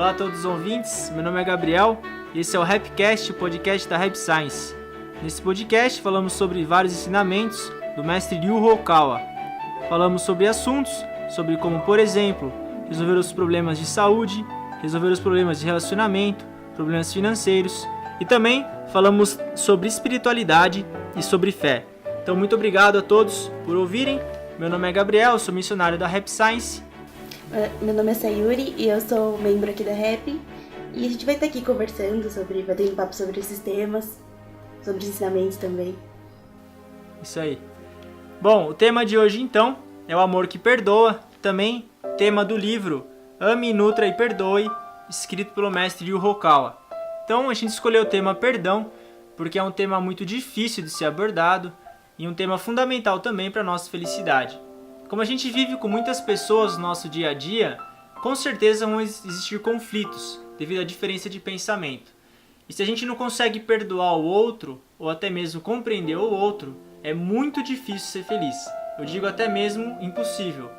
Olá a todos os ouvintes, meu nome é Gabriel e esse é o Rapcast, o podcast da Rap Science. Nesse podcast falamos sobre vários ensinamentos do mestre Ryu Hokawa. Falamos sobre assuntos, sobre como, por exemplo, resolver os problemas de saúde, resolver os problemas de relacionamento, problemas financeiros e também falamos sobre espiritualidade e sobre fé. Então muito obrigado a todos por ouvirem. Meu nome é Gabriel, sou missionário da Rap Science. Meu nome é Sayuri e eu sou membro aqui da Rap. E a gente vai estar aqui conversando batendo papo sobre esses temas, sobre os ensinamentos também. Isso aí. Bom, o tema de hoje então é o amor que perdoa, também tema do livro Ame, Nutra e Perdoe, escrito pelo mestre Ryu Hokawa. Então a gente escolheu o tema perdão, porque é um tema muito difícil de ser abordado e um tema fundamental também para a nossa felicidade. Como a gente vive com muitas pessoas no nosso dia a dia, com certeza vão existir conflitos devido à diferença de pensamento. E se a gente não consegue perdoar o outro, ou até mesmo compreender o outro, é muito difícil ser feliz. Eu digo até mesmo impossível,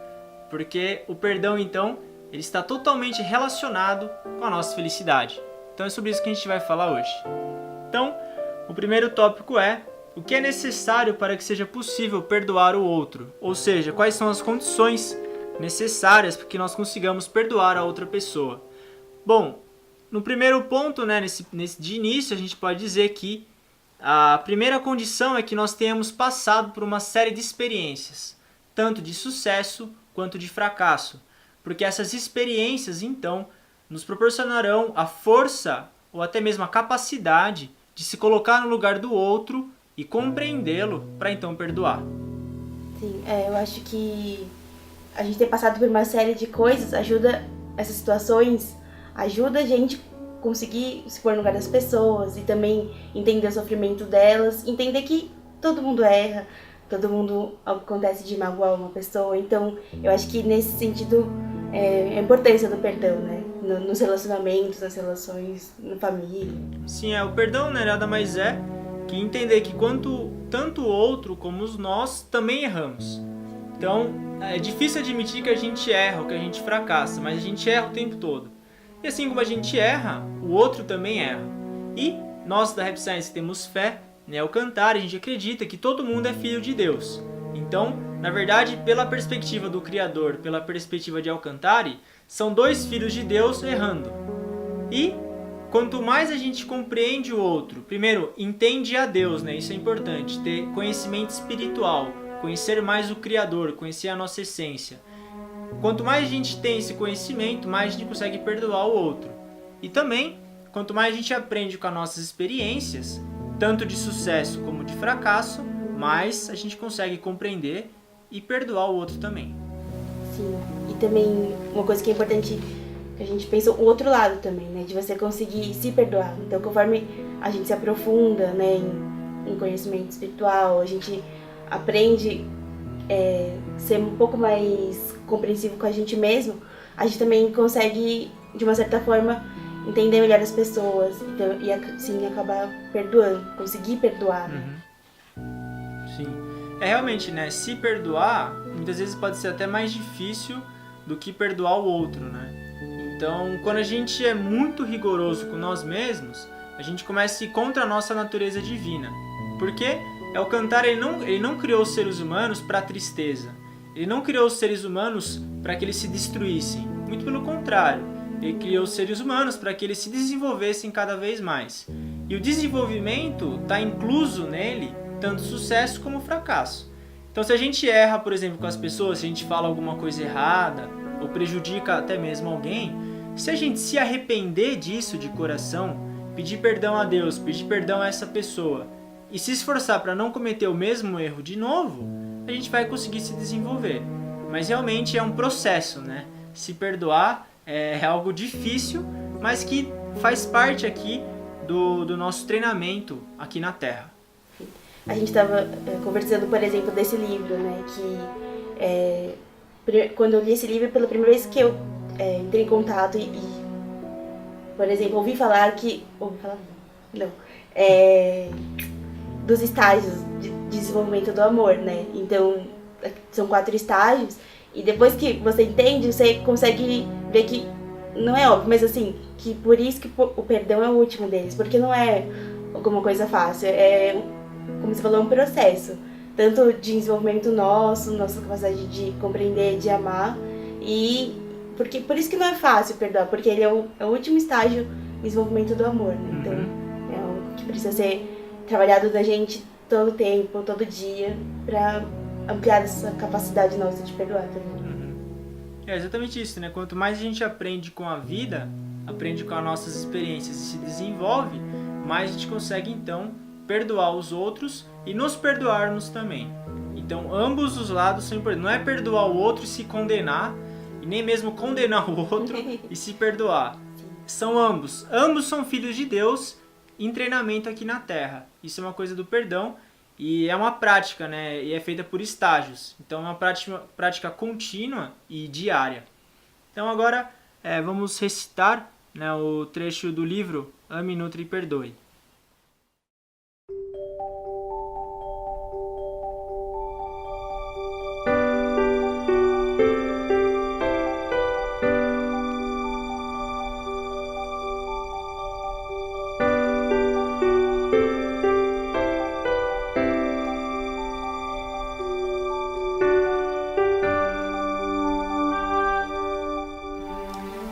porque o perdão então, ele está totalmente relacionado com a nossa felicidade. Então é sobre isso que a gente vai falar hoje. Então, o primeiro tópico é: o que é necessário para que seja possível perdoar o outro? Ou seja, quais são as condições necessárias para que nós consigamos perdoar a outra pessoa? Bom, no primeiro ponto, de início, a gente pode dizer que a primeira condição é que nós tenhamos passado por uma série de experiências, tanto de sucesso quanto de fracasso, porque essas experiências, então, nos proporcionarão a força ou até mesmo a capacidade de se colocar no lugar do outro e compreendê-lo para então perdoar. Sim, eu acho que a gente ter passado por uma série de coisas essas situações ajuda a gente conseguir se pôr no lugar das pessoas e também entender o sofrimento delas, entender que todo mundo erra, todo mundo acontece de magoar uma pessoa. Então eu acho que nesse sentido a importância do perdão, né? Nos relacionamentos, nas relações, na família. Sim, o perdão nada mais é que entender que tanto o outro como nós também erramos. Então, é difícil admitir que a gente erra ou que a gente fracassa, mas a gente erra o tempo todo. E assim como a gente erra, o outro também erra. E nós da Rap Science temos fé, ao cantar, a gente acredita que todo mundo é filho de Deus. Então, na verdade, pela perspectiva do Criador, pela perspectiva de Alcantari, são dois filhos de Deus errando. E quanto mais a gente compreende o outro, primeiro, entende a Deus, isso é importante, ter conhecimento espiritual, conhecer mais o Criador, conhecer a nossa essência. Quanto mais a gente tem esse conhecimento, mais a gente consegue perdoar o outro. E também, quanto mais a gente aprende com as nossas experiências, tanto de sucesso como de fracasso, mais a gente consegue compreender e perdoar o outro também. Sim, e também uma coisa que é importante, que a gente pensa o outro lado também, de você conseguir se perdoar. Então, conforme a gente se aprofunda, em conhecimento espiritual, a gente aprende ser um pouco mais compreensivo com a gente mesmo, a gente também consegue, de uma certa forma, entender melhor as pessoas e assim acabar perdoando, conseguir perdoar. Sim. Realmente, se perdoar, muitas vezes pode ser até mais difícil do que perdoar o outro, Então, quando a gente é muito rigoroso com nós mesmos, a gente começa a ir contra a nossa natureza divina. Porque Alcantara, ele não criou os seres humanos para a tristeza. Ele não criou os seres humanos para que eles se destruíssem. Muito pelo contrário. Ele criou os seres humanos para que eles se desenvolvessem cada vez mais. E o desenvolvimento está incluso nele tanto sucesso como fracasso. Então, se a gente erra, por exemplo, com as pessoas, se a gente fala alguma coisa errada ou prejudica até mesmo alguém, se a gente se arrepender disso de coração, pedir perdão a Deus, pedir perdão a essa pessoa e se esforçar para não cometer o mesmo erro de novo, a gente vai conseguir se desenvolver. Mas realmente é um processo, Se perdoar é algo difícil, mas que faz parte aqui do nosso treinamento aqui na Terra. A gente estava conversando, por exemplo, desse livro, que quando eu li esse livro, pela primeira vez que eu entrei em contato e, por exemplo, ouvi falar dos estágios de desenvolvimento do amor, Então, são 4 estágios, e depois que você entende, você consegue ver que não é óbvio, mas assim, que por isso que o perdão é o último deles, porque não é alguma coisa fácil, é, como você falou, um processo, tanto de desenvolvimento nosso, nossa capacidade de compreender, de amar, e porque por isso que não é fácil perdoar, porque ele é o último estágio de desenvolvimento do amor, né? Então, é algo que precisa ser trabalhado da gente todo o tempo, todo dia, pra ampliar essa capacidade nossa de perdoar também. É exatamente isso, né? Quanto mais a gente aprende com a vida, aprende com as nossas experiências e se desenvolve, mais a gente consegue, então, perdoar os outros e nos perdoarmos também. Então, ambos os lados são importantes. Não é perdoar o outro e se condenar, e nem mesmo condenar o outro e se perdoar. São ambos. Ambos são filhos de Deus em treinamento aqui na Terra. Isso é uma coisa do perdão. E é uma prática, né? E é feita por estágios. Então é uma prática contínua e diária. Então agora vamos recitar, né, o trecho do livro Ame, Nutre e Perdoe.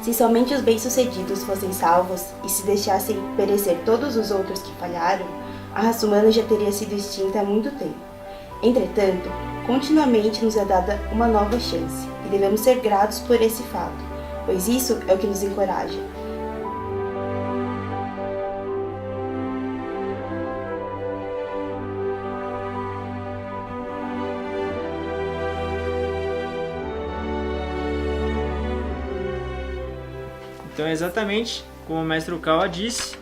Se somente os bem-sucedidos fossem salvos e se deixassem perecer todos os outros que falharam, a raça humana já teria sido extinta há muito tempo. Entretanto, continuamente nos é dada uma nova chance, e devemos ser gratos por esse fato, pois isso é o que nos encoraja. Então é exatamente como o mestre Okawa disse,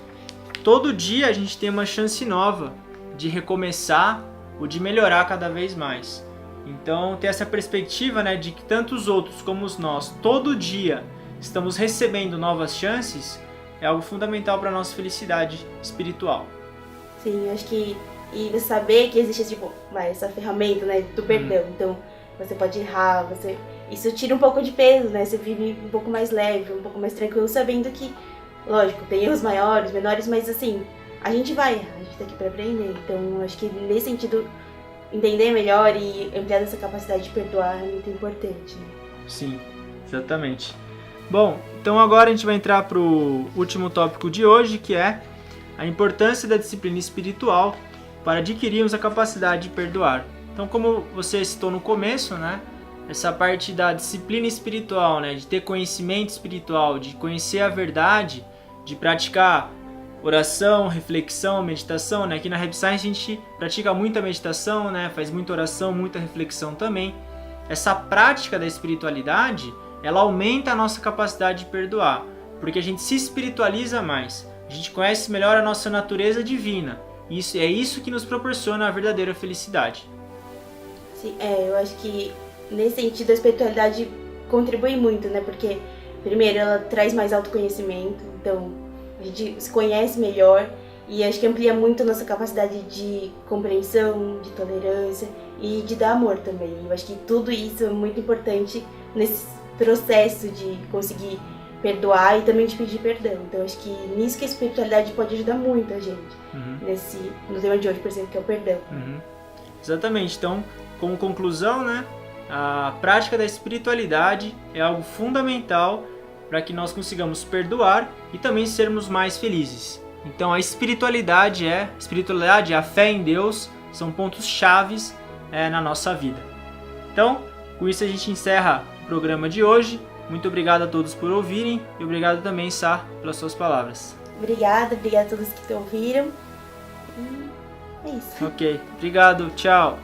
todo dia a gente tem uma chance nova de recomeçar ou de melhorar cada vez mais. Então ter essa perspectiva, né, de que tanto os outros como nós, todo dia estamos recebendo novas chances, é algo fundamental para a nossa felicidade espiritual. Sim, eu acho que e saber que existe tipo, essa ferramenta, né, do perdão. Então você pode errar, isso tira um pouco de peso, né? Você vive um pouco mais leve, um pouco mais tranquilo, sabendo que, lógico, tem erros maiores, menores, mas assim, a gente vai errar, a gente tá aqui pra aprender. Então, acho que nesse sentido, entender melhor e ampliar essa capacidade de perdoar é muito importante, né? Sim, exatamente. Bom, então agora a gente vai entrar pro último tópico de hoje, que é a importância da disciplina espiritual para adquirirmos a capacidade de perdoar. Então, como você citou no começo, né? Essa parte da disciplina espiritual, né, de ter conhecimento espiritual, de conhecer a verdade, de praticar oração, reflexão, meditação, né? Aqui na Rap Science a gente pratica muita meditação, né? Faz muita oração, muita reflexão também. Essa prática da espiritualidade, ela aumenta a nossa capacidade de perdoar, porque a gente se espiritualiza mais, a gente conhece melhor a nossa natureza divina. Isso é isso que nos proporciona a verdadeira felicidade. Sim, eu acho que nesse sentido, a espiritualidade contribui muito, né? Porque, primeiro, ela traz mais autoconhecimento, então a gente se conhece melhor e acho que amplia muito a nossa capacidade de compreensão, de tolerância e de dar amor também. Eu acho que tudo isso é muito importante nesse processo de conseguir perdoar e também de pedir perdão. Então, acho que nisso que a espiritualidade pode ajudar muito a gente, no tema de hoje, por exemplo, que é o perdão. Exatamente. Então, como conclusão, né? A prática da espiritualidade é algo fundamental para que nós consigamos perdoar e também sermos mais felizes. Então a espiritualidade e a fé em Deus são pontos chaves na nossa vida. Então, com isso a gente encerra o programa de hoje. Muito obrigado a todos por ouvirem e obrigado também, Sá, pelas suas palavras. Obrigada a todos que ouviram. E é isso. Ok, obrigado, tchau.